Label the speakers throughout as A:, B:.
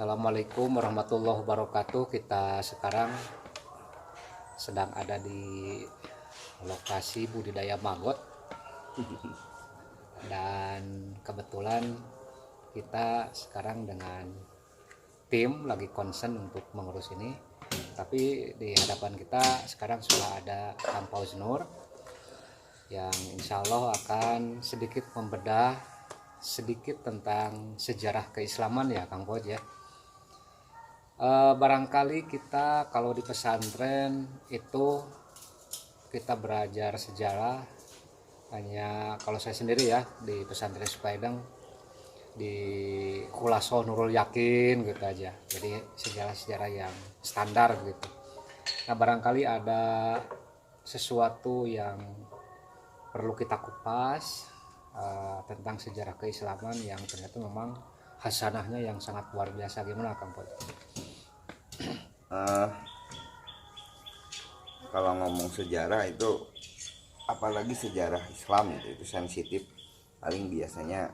A: Assalamualaikum warahmatullahi wabarakatuh. Kita sekarang sedang ada di lokasi budidaya maggot dan kebetulan kita sekarang dengan tim lagi concern untuk mengurus ini. Tapi di hadapan kita sekarang sudah ada Kang Pauz Nur yang insya Allah akan sedikit membedah sedikit tentang sejarah keislaman ya Kang Pauz ya. Barangkali kita kalau di pesantren itu kita belajar sejarah hanya kalau saya sendiri ya di pesantren Sukaideng di Khulaso Nurul Yakin gitu aja, jadi sejarah-sejarah yang standar gitu. Nah barangkali ada sesuatu yang perlu kita kupas tentang sejarah keislaman yang ternyata memang hasanahnya yang sangat luar biasa. Gimana Kang Pauz?
B: Kalau ngomong sejarah itu, apalagi sejarah Islam itu sensitif. Paling biasanya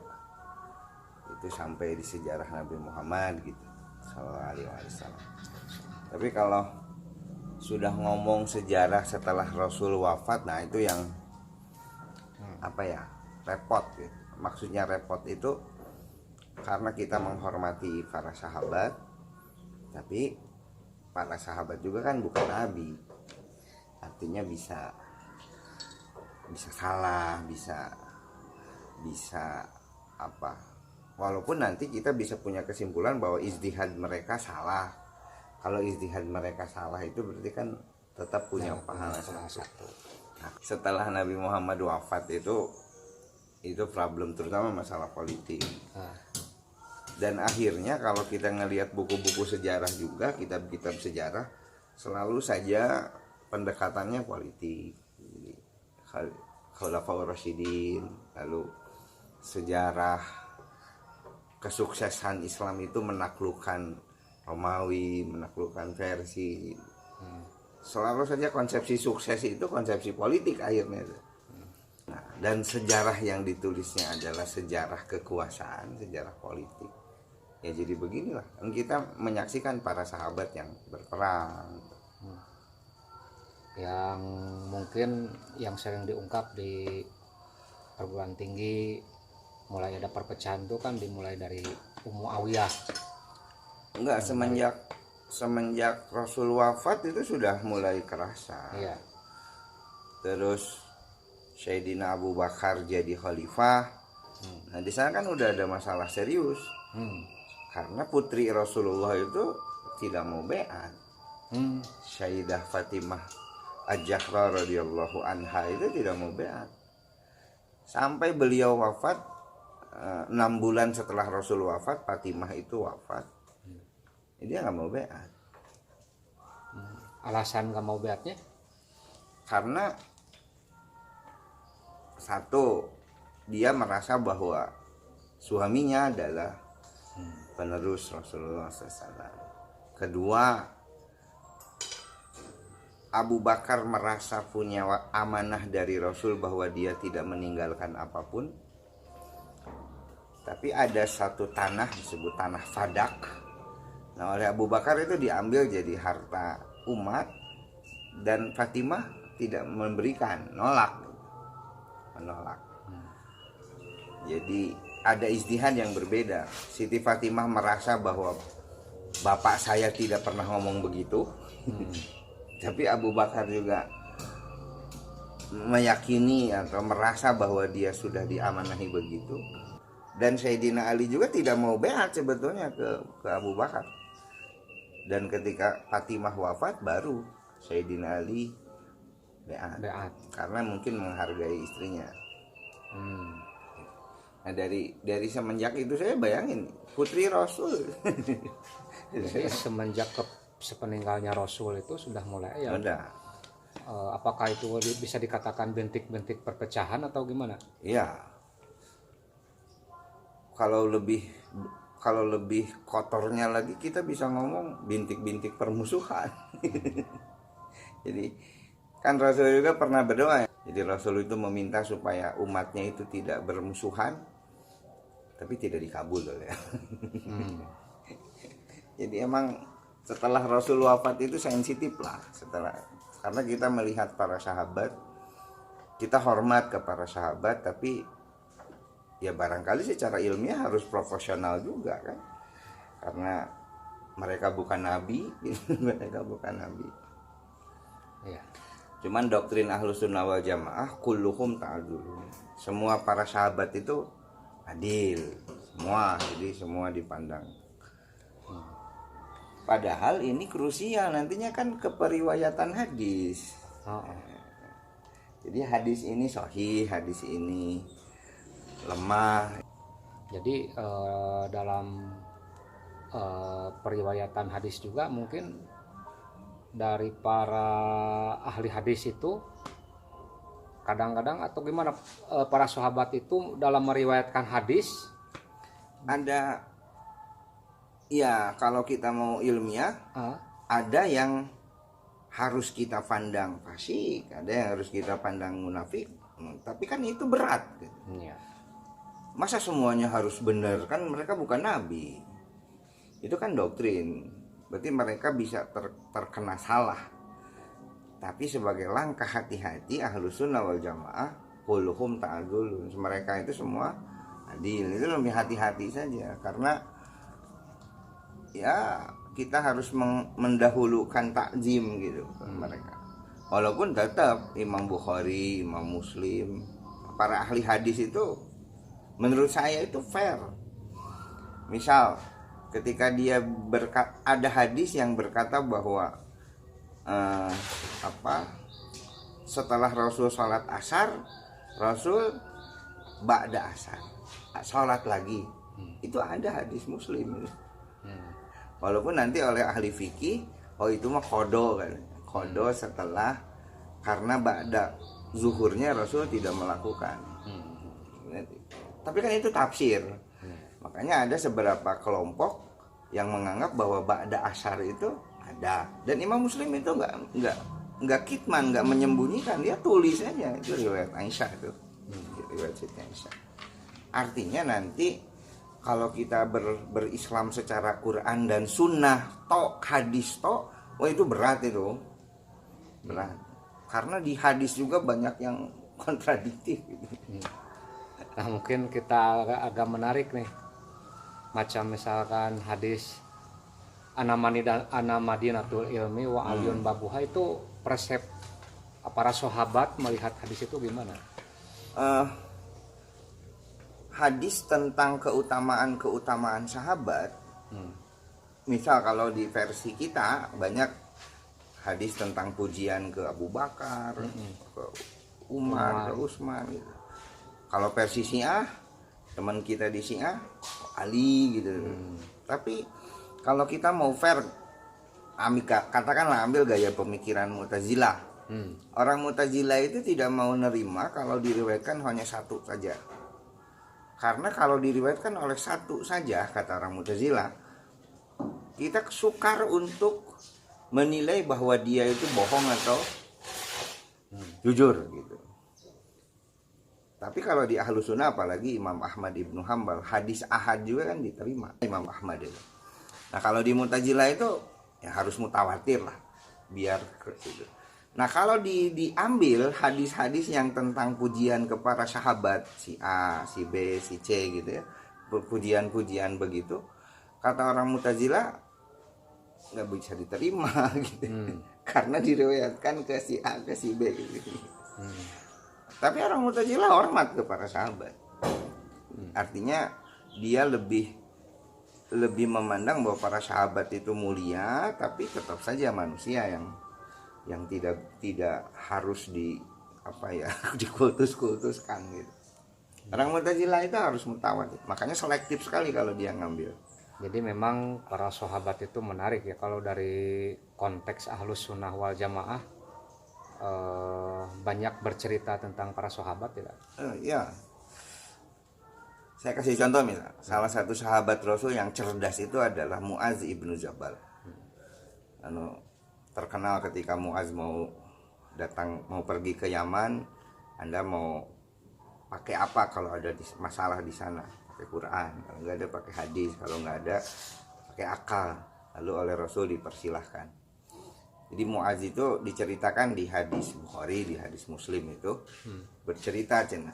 B: itu sampai di sejarah Nabi Muhammad gitu, Sallallahu Alaihi Wasallam. Tapi kalau sudah ngomong sejarah setelah Rasul wafat, nah itu yang repot gitu. Maksudnya repot itu karena kita menghormati para sahabat, tapi para sahabat juga kan bukan nabi, artinya bisa salah, bisa walaupun nanti kita bisa punya kesimpulan bahwa ijtihad mereka salah. Kalau ijtihad mereka salah itu berarti kan tetap punya pahala satu. Nah, setelah Nabi Muhammad wafat itu problem, terutama masalah politik. Dan akhirnya kalau kita ngelihat buku-buku sejarah juga, kitab-kitab sejarah, selalu saja pendekatannya politik. Khulafaur Rasyidin, lalu sejarah kesuksesan Islam itu menaklukkan Romawi, menaklukkan Persia. Selalu saja konsepsi sukses itu konsepsi politik akhirnya. Nah, dan sejarah yang ditulisnya adalah sejarah kekuasaan, sejarah politik. Ya jadi beginilah, kita menyaksikan para sahabat yang berperang.
A: Yang mungkin yang sering diungkap di perguruan tinggi mulai ada perpecahan itu kan dimulai dari Muawiyah.
B: Enggak, semenjak Rasul wafat itu sudah mulai kerasa.
A: Iya.
B: Terus Sayyidina Abu Bakar jadi khalifah. Nah di sana kan udah ada masalah serius. Karena putri Rasulullah itu tidak mau beat. Sayyidah Fatimah Az-Zahra radhiyallahu anha itu tidak mau beat. Sampai beliau wafat 6 bulan setelah Rasul wafat, Fatimah itu wafat. Dia nggak mau beat.
A: Alasan nggak mau beatnya?
B: Karena satu, dia merasa bahwa suaminya adalah penerus Rasulullah SAW. Kedua, Abu Bakar merasa punya amanah dari Rasul bahwa dia tidak meninggalkan apapun. Tapi ada satu tanah disebut tanah Fadak. Nah oleh Abu Bakar itu diambil jadi harta umat, dan Fatimah tidak memberikan, menolak. Jadi ada ijtihad yang berbeda. Siti Fatimah merasa bahwa bapak saya tidak pernah ngomong begitu. Tapi Abu Bakar juga meyakini atau merasa bahwa dia sudah diamanahi begitu. Dan Sayyidina Ali juga tidak mau beat sebetulnya ke Abu Bakar. Dan ketika Fatimah wafat baru Sayyidina Ali beat. Karena mungkin menghargai istrinya. Nah dari semenjak itu saya bayangin putri Rasul.
A: Jadi semenjak sepeninggalnya Rasul itu sudah mulai ya.
B: Udah.
A: Apakah itu bisa dikatakan bintik-bintik perpecahan atau gimana?
B: Iya. Kalau lebih kotornya lagi kita bisa ngomong bintik-bintik permusuhan. Jadi kan Rasul juga pernah berdoa ya. Jadi Rasul itu meminta supaya umatnya itu tidak bermusuhan, tapi tidak dikabul oleh. Jadi emang setelah Rasul wafat itu sensitif lah, karena kita melihat para sahabat, kita hormat ke para sahabat, tapi ya barangkali secara ilmiah harus proporsional juga kan, karena mereka bukan nabi. Mereka bukan nabi.
A: Iya.
B: Cuman doktrin Ahlus Sunnah wal Jamaah kulluhum ta'adul. Semua para sahabat itu adil, semua, jadi semua dipandang. Padahal ini krusial, nantinya kan keperiwayatan hadis. Jadi hadis ini sahih, hadis ini lemah.
A: Jadi dalam periwayatan hadis juga mungkin dari para ahli hadis itu kadang-kadang atau gimana, para sahabat itu dalam meriwayatkan hadis
B: Ada, ya kalau kita mau ilmiah, ada yang harus kita pandang fasik, ada yang harus kita pandang munafik. Tapi kan itu berat gitu.
A: ya.
B: Masa semuanya harus benar, kan mereka bukan nabi. Itu kan doktrin, berarti mereka bisa terkena salah. Tapi sebagai langkah hati-hati Ahlus Sunnah wal Jamaah kulluhum ta'adulun, mereka itu semua adil. Itu lebih hati-hati saja, karena ya kita harus mendahulukan takzim gitu mereka. Walaupun tetap Imam Bukhari, Imam Muslim, para ahli hadis itu menurut saya itu fair. Misal ketika dia ada hadis yang berkata bahwa setelah Rasul sholat asar, Rasul ba'da asar sholat lagi. Itu ada hadis Muslim. Walaupun nanti oleh ahli fikih, oh itu mah kodo kan, kodo setelah, karena ba'da zuhurnya Rasul tidak melakukan. Tapi kan itu tafsir. Makanya ada seberapa kelompok yang menganggap bahwa ba'da asar itu ada, dan Imam Muslim itu nggak kitman, nggak menyembunyikan, dia tulis aja. Itu riwayat Aisyah itu, riwayat Siti Aisyah. Artinya nanti kalau kita berislam secara Quran dan Sunnah tok, hadis tok, wah itu berat, itu berat. Karena di hadis juga banyak yang kontradiktif gitu.
A: Nah mungkin kita agak menarik nih, macam misalkan hadis ana madinatul ilmi wa aliyun babuha, itu persep para sahabat melihat hadis itu gimana?
B: Hadis tentang keutamaan sahabat, misal kalau di versi kita banyak hadis tentang pujian ke Abu Bakar, ke Umar, ke Utsman gitu. Kalau versi Syiah, teman kita di Syiah Ali gitu. Tapi kalau kita mau fair, katakanlah ambil gaya pemikiran Mu'tazilah. Orang Mu'tazilah itu tidak mau nerima kalau diriwayatkan hanya satu saja. Karena kalau diriwayatkan oleh satu saja, kata orang Mu'tazilah, kita sukar untuk menilai bahwa dia itu bohong atau jujur gitu. Tapi kalau di Ahlus Sunnah, apalagi Imam Ahmad Ibnu Hanbal, hadis ahad juga kan diterima Imam Ahmad itu. Nah kalau di Mu'tazilah itu ya harus mutawatir lah, biar gitu. Nah kalau diambil hadis-hadis yang tentang pujian kepada sahabat, si A, si B, si C gitu ya, pujian-pujian begitu, kata orang Mu'tazilah nggak bisa diterima gitu. Karena diriwayatkan ke si A, ke si B gitu. Tapi orang Mu'tazilah hormat kepada sahabat. Artinya dia lebih memandang bahwa para sahabat itu mulia, tapi tetap saja manusia yang tidak harus dikultuskan gitu. Orang Mu'tazilah itu harus mutawatir. Makanya selektif sekali kalau dia ngambil.
A: Jadi memang para sahabat itu menarik ya, kalau dari konteks Ahlus Sunnah wal Jamaah banyak bercerita tentang para sahabat tidak?
B: Ya. Saya kasih contoh misal, salah satu sahabat Rasul yang cerdas itu adalah Mu'adz ibnu Jabal. Terkenal ketika Mu'adz mau pergi ke Yaman, Anda mau pakai apa kalau ada masalah di sana? Pakai Quran, kalau nggak ada pakai hadis, kalau nggak ada pakai akal. lalu oleh Rasul dipersilahkan. Jadi Muaz itu diceritakan di hadis Bukhari, di hadis Muslim itu bercerita cenah,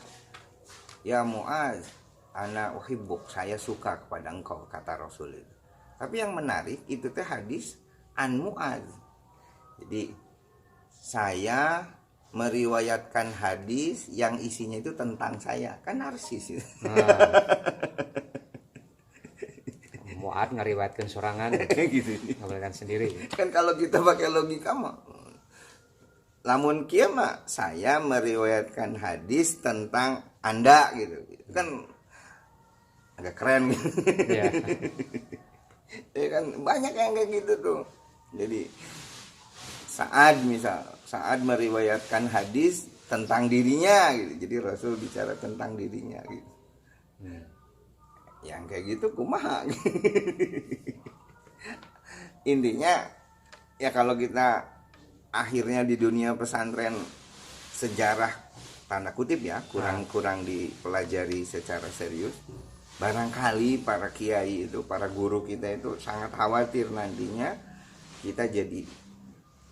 B: ya Muaz, ana uhibbuk, saya suka kepada engkau, kata Rasul itu. Tapi yang menarik itu teh hadis an Muaz. Jadi saya meriwayatkan hadis yang isinya itu tentang saya, kan narsis itu.
A: Muat ngariwayatkeun sorangan
B: gitu.
A: ngabalikan sendiri.
B: Kan kalau kita pakai logika mah, lamun kieu mah saya meriwayatkan hadis tentang Anda gitu. Kan agak keren gitu.
A: Ya.
B: Ya kan banyak yang kayak gitu tuh. Jadi Sa'ad meriwayatkan hadis tentang dirinya gitu. Jadi Rasul bicara tentang dirinya gitu. Yang kayak gitu kumaha. Intinya ya kalau kita akhirnya di dunia pesantren sejarah tanda kutip ya kurang dipelajari secara serius, barangkali para kiai itu, para guru kita itu sangat khawatir nantinya kita jadi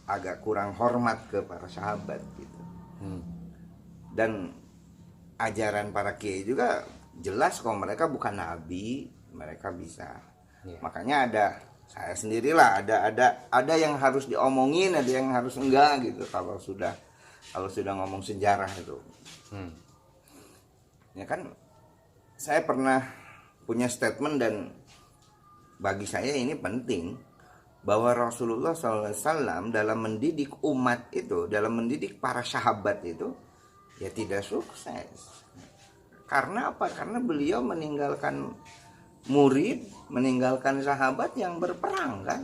B: agak kurang hormat ke para sahabat gitu. Dan ajaran para kiai juga jelas kok, mereka bukan nabi, mereka bisa. Makanya saya sendirilah ada yang harus diomongin, ada yang harus enggak gitu kalau sudah ngomong sejarah itu. Ya kan saya pernah punya statement dan bagi saya ini penting, bahwa Rasulullah SAW dalam mendidik umat itu, dalam mendidik para sahabat itu ya tidak sukses. Karena apa? Karena beliau meninggalkan murid, meninggalkan sahabat yang berperang kan.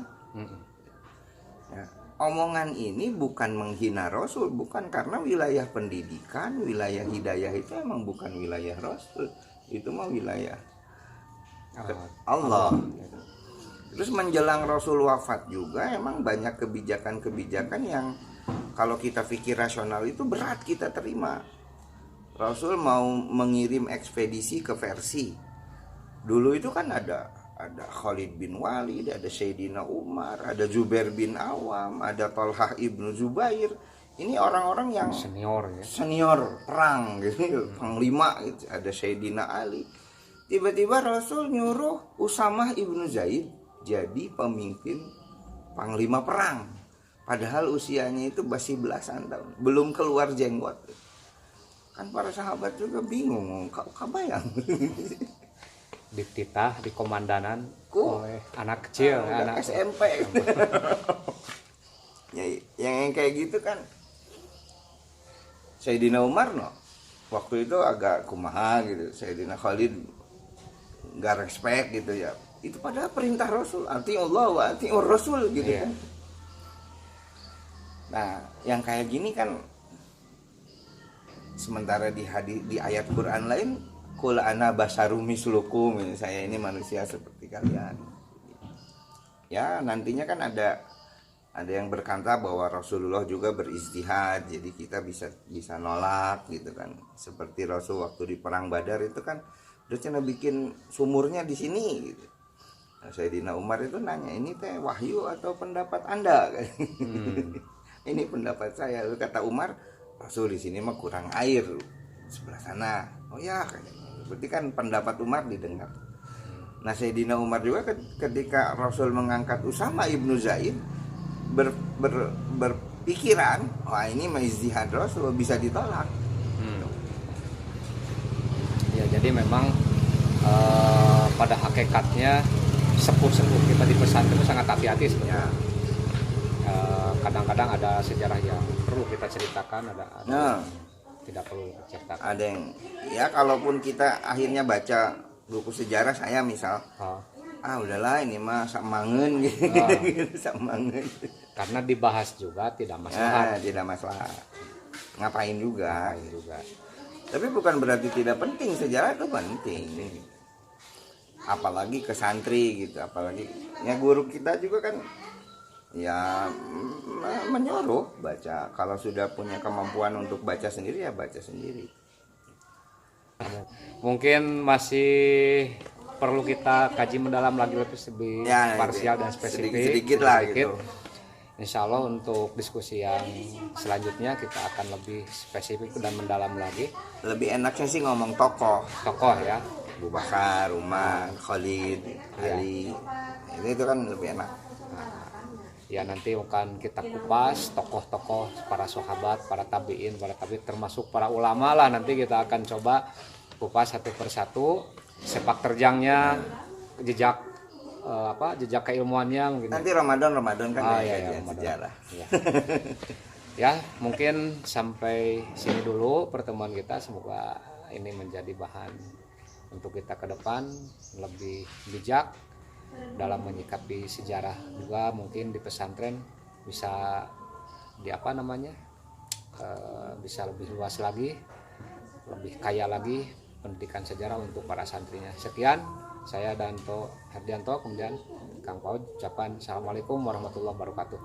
B: Ya, omongan ini bukan menghina Rasul, bukan, karena wilayah pendidikan, wilayah hidayah itu emang bukan wilayah Rasul, itu mah wilayah Allah. Terus menjelang Rasul wafat juga emang banyak kebijakan-kebijakan yang kalau kita pikir rasional itu berat kita terima. Rasul mau mengirim ekspedisi ke Persia. Dulu itu kan ada Khalid bin Walid, ada Sayyidina Umar, ada Zubair bin Awam, ada Talhah ibnu Zubair. Ini orang-orang yang senior perang gitu, panglima gitu. Ada Sayyidina Ali. Tiba-tiba Rasul nyuruh Usamah ibnu Zaid jadi pemimpin panglima perang, padahal usianya itu masih belasan tahun, belum keluar jenggot. Kan para sahabat juga bingung, kabayang
A: Dititah di komandanan oleh anak kecil, anak
B: SMP. yang kayak gitu kan. Sayyidina Umar waktu itu agak kumaha gitu, Sayyidina Khalid nggak respect gitu ya. Itu padahal perintah Rasul, ati Allah wa ati Rasul gitu kan. Nah, yang kayak gini kan, sementara di ayat Quran lain, qul ana basarum mislukum, saya ini manusia seperti kalian. Ya, nantinya kan ada yang berkata bahwa Rasulullah juga berijtihad, jadi kita bisa nolak gitu kan. Seperti Rasul waktu di perang Badar itu kan udah cina bikin sumurnya di sini gitu. Nah, Sayyidina Umar itu nanya, ini teh wahyu atau pendapat Anda? Ini pendapat saya. Lalu kata Umar, Rasul di sini mah kurang air, sebelah sana. Oh ya, berarti kan pendapat Umar didengar. Nah, Sayyidina Umar juga ketika Rasul mengangkat Usama ibnu Zaid, berpikiran, wah ini mah ijtihad Rasul, bisa ditolak.
A: Ya, jadi memang pada hakikatnya sepuh-sepuh kita di pesantren itu sangat hati-hati sebenarnya. Kadang-kadang ada sejarah yang perlu kita ceritakan, ada yang tidak perlu diceritakan.
B: Ada yang ya kalaupun kita akhirnya baca buku sejarah, saya misal udahlah ini mah sakmangeun gitu, sakmangeun.
A: Karena dibahas juga tidak masalah.
B: Tidak masalah. Ngapain juga. Tapi bukan berarti tidak penting, sejarah itu penting. Apalagi ke santri gitu, apalagi ya guru kita juga kan ya menyuruh baca. Kalau sudah punya kemampuan untuk baca sendiri ya baca sendiri.
A: Mungkin masih perlu kita kaji mendalam lagi lebih
B: Ya,
A: parsial
B: gitu.
A: dan spesifik
B: Sedikit lah gitu.
A: Insya Allah untuk diskusi yang selanjutnya kita akan lebih spesifik dan mendalam lagi.
B: Lebih enaknya sih ngomong tokoh
A: Ya,
B: Abu Bakar, Umar, Khalid, Ali. Itu kan lebih enak.
A: ya nanti akan kita kupas tokoh-tokoh para sahabat, para tabiin, termasuk para ulama lah, nanti kita akan coba kupas satu persatu sepak terjangnya, jejak jejak keilmuannya mungkin.
B: Nanti Ramadan kan
A: ya,
B: Ramadan. Sejarah.
A: Ya. Ya, mungkin sampai sini dulu pertemuan kita, semoga ini menjadi bahan untuk kita ke depan lebih bijak dalam menyikapi sejarah, juga mungkin di pesantren bisa bisa lebih luas lagi, lebih kaya lagi pendidikan sejarah untuk para santrinya. Sekian, saya Danto Herdianto, kemudian Kang Paud, ucapan assalamualaikum warahmatullahi wabarakatuh.